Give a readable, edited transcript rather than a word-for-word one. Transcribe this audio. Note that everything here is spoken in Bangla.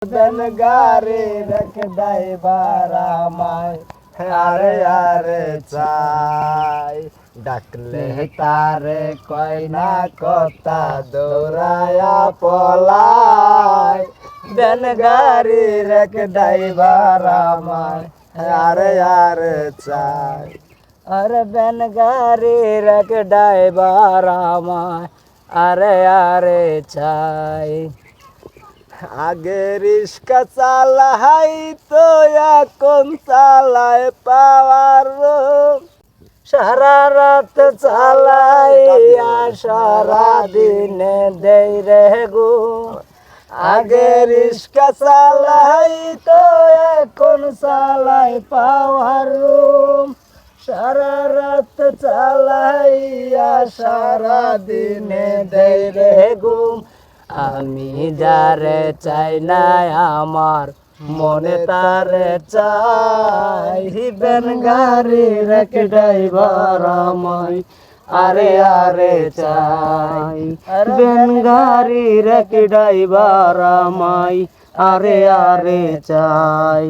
দেন গাড়ি রেখে ড্রাইভার আমায় আরে আরে চাই ডাকলে তারে কয় না কথা দৌড়ায়া পলায় দেন গাড়ি রেখে ড্রাইভার আমায় আরে আরে চাই আরে বেন গাড়ি রেখে ড্রাইভার আমায় আরে আরে চাই আগে রিস্কা চালাই তো এখন চালায় পাওয়ার সারা রাত চালাই সারা দিনে দেই রে গো আগে রিস্কা চালাই তো এখন চালাই পাওয়ার সারা রাত চালাই সারা দিনে দেই রে ঘুম আমি যারে চাই না আমার মনে তারে চাই বেন গাড়ি রেখে ড্রাইভার আমায় আরে আরে চাই বেন গাড়ি রেখে ড্রাইভার আমায় আরে আরে চাই